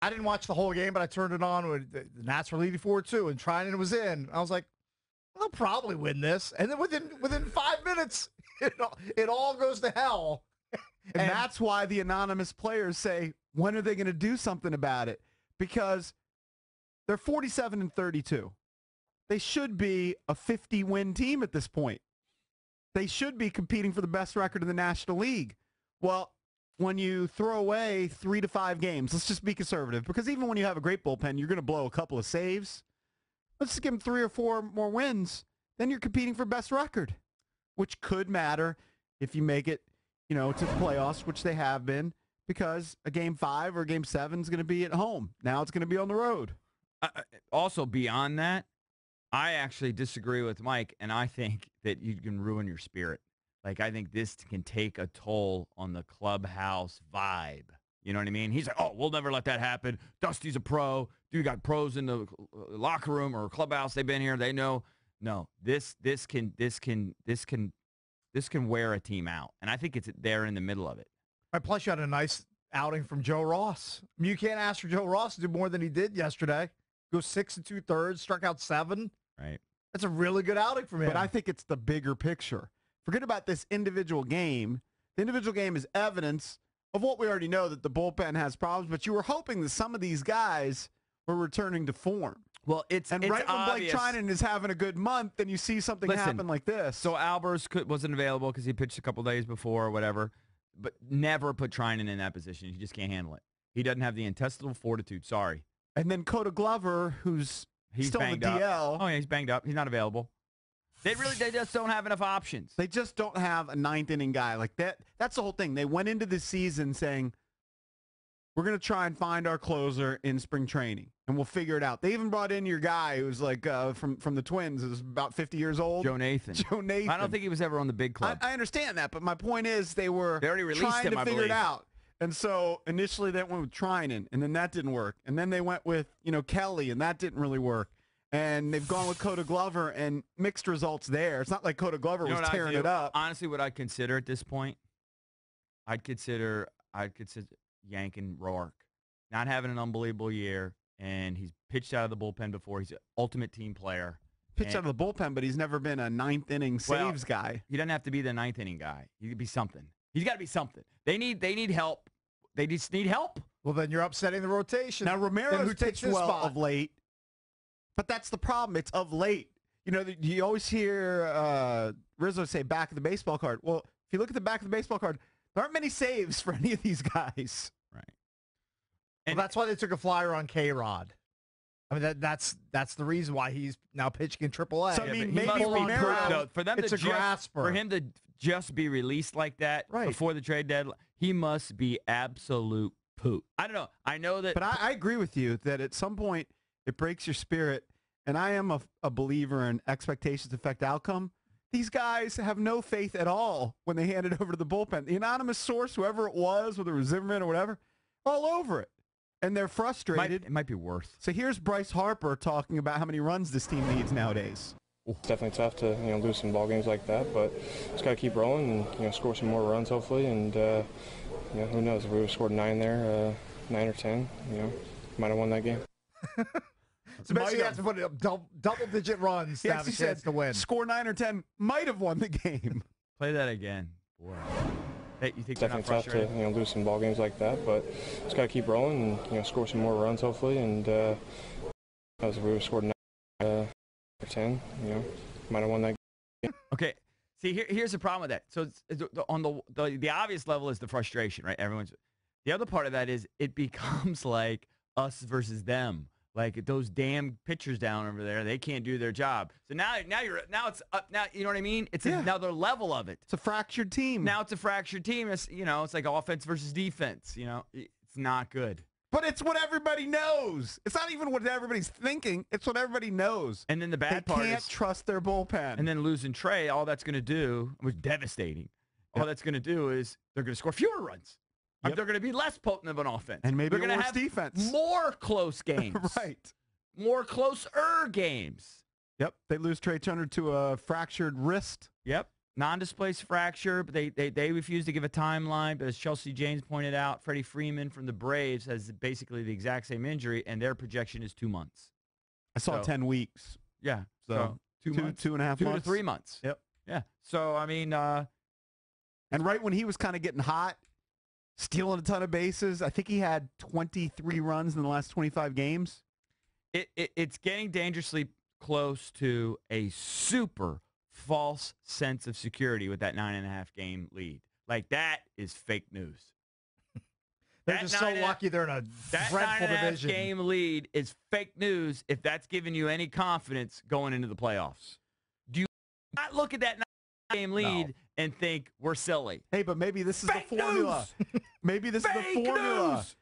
I didn't watch the whole game, but I turned it on when the Nats were leading 4-2 and Trinan was in. I was like, I'll probably win this. And then within 5 minutes, it all goes to hell. And that's why the anonymous players say, when are they going to do something about it? Because they're 47-32. They should be a 50-win team at this point. They should be competing for the best record in the National League. Well, when you throw away 3 to 5 games, let's just be conservative, because even when you have a great bullpen, you're going to blow a couple of saves. Let's just give them 3 or 4 more wins. Then you're competing for best record, which could matter if you make it, to the playoffs, which they have been, because a game 5 or game 7 is going to be at home. Now it's going to be on the road. Also, beyond that, I actually disagree with Mike, and I think that you can ruin your spirit. Like, I think this can take a toll on the clubhouse vibe. You know what I mean? He's like, oh, we'll never let that happen. Dusty's a pro. Dude got pros in the locker room or clubhouse. They've been here. They know. No, this can wear a team out, and I think it's there in the middle of it. Right, plus, you had a nice outing from Joe Ross. I mean, you can't ask for Joe Ross to do more than he did yesterday. Go 6 2/3, struck out 7. Right. That's a really good outing from him. But I think it's the bigger picture. Forget about this individual game. The individual game is evidence of what we already know, that the bullpen has problems, but you were hoping that some of these guys were returning to form. Well, it's right when obvious. Blake Trinan is having a good month, then you see something happen like this. So Albers wasn't available because he pitched a couple days before or whatever, but never put Trinan in that position. He just can't handle it. He doesn't have the intestinal fortitude. Sorry. And then Coda Glover, he's still on the DL. Oh, yeah, he's banged up. He's not available. They just don't have enough options. They just don't have a ninth-inning guy like that. That's the whole thing. They went into the season saying, we're going to try and find our closer in spring training, and we'll figure it out. They even brought in your guy who was like from the Twins, who's about 50 years old. Joe Nathan. I don't think he was ever on the big club. I understand that, but my point is they already released trying him, to I figure believe. it out. And so initially they went with Trinan, and then that didn't work. And then they went with, Kelly, and that didn't really work. And they've gone with Coda Glover, and mixed results there. It's not like Coda Glover was tearing it up. Honestly, what I'd consider at this point, I'd consider yanking Rourke. Not having an unbelievable year, and he's pitched out of the bullpen before. He's an ultimate team player. Pitched out of the bullpen, but he's never been a ninth-inning saves guy. He doesn't have to be the ninth-inning guy. He could be something. He's got to be something. They need help. They just need help. Well, then you're upsetting the rotation. Now, Romero's pitched well of late, but that's the problem. It's of late. You always hear Rizzo say back of the baseball card. Well, if you look at the back of the baseball card, there aren't many saves for any of these guys. Right. And that's why they took a flyer on K-Rod. I mean, that's the reason why he's now pitching in AAA. So, I mean, maybe Romero, for him to just be released like that before the trade deadline, he must be absolute poop. I don't know. I know that. But I agree with you that at some point it breaks your spirit, and I am a believer in expectations affect outcome. These guys have no faith at all when they hand it over to the bullpen. The anonymous source, whoever it was, whether it was Zimmerman or whatever, all over it. And they're frustrated. It might be worth. So here's Bryce Harper talking about how many runs this team needs nowadays. It's definitely tough to lose some ball games like that, but just got to keep rolling and score some more runs hopefully. And who knows if we would have scored 9 there, 9 or 10, might have won that game. So basically, you have to put up double-digit runs to have a chance to win. Score 9 or 10, might have won the game. Play that again. Boy. Hey, you think definitely tough to lose some ball games like that, but just got to keep rolling and score some more runs hopefully. And as we would have scored 9 or 10, might have won that game. Okay. See, here's the problem with that. So on the obvious level is the frustration, right? The other part of that is it becomes like us versus them. Like those damn pitchers down over there, they can't do their job. So now it's up. Now you know what I mean? It's another level of it. It's a fractured team. Now it's a fractured team. It's it's like offense versus defense. It's not good. But it's what everybody knows. It's not even what everybody's thinking. It's what everybody knows. And then the bad part is they can't trust their bullpen. And then losing Trey, all that's going to do was devastating. All that's going to do is they're going to score fewer runs. Yep. They're going to be less potent of an offense. And maybe they're going to have defense. More close games. Right. More closer games. Yep. They lose Trey Turner to a fractured wrist. Yep. non-displaced fracture, but they refuse to give a timeline. But as Chelsea James pointed out, Freddie Freeman from the Braves has basically the exact same injury, and their projection is 2 months. I saw 10 weeks. Yeah. So 2 months. 2.5 months. 2 to 3 months. Yep. Yeah. So, I mean. And right when he was kind of getting hot, stealing a ton of bases, I think he had 23 runs in the last 25 games. It's getting dangerously close to a super false sense of security with that 9.5 game lead. Like, that is fake news. They're just so lucky they're in a dreadful division. 9.5 game lead is fake news if that's giving you any confidence going into the playoffs. Do you not look at that 9.5 game lead and think we're silly? Hey, but maybe this is fake the formula. News. Maybe this is the Fake formula. News.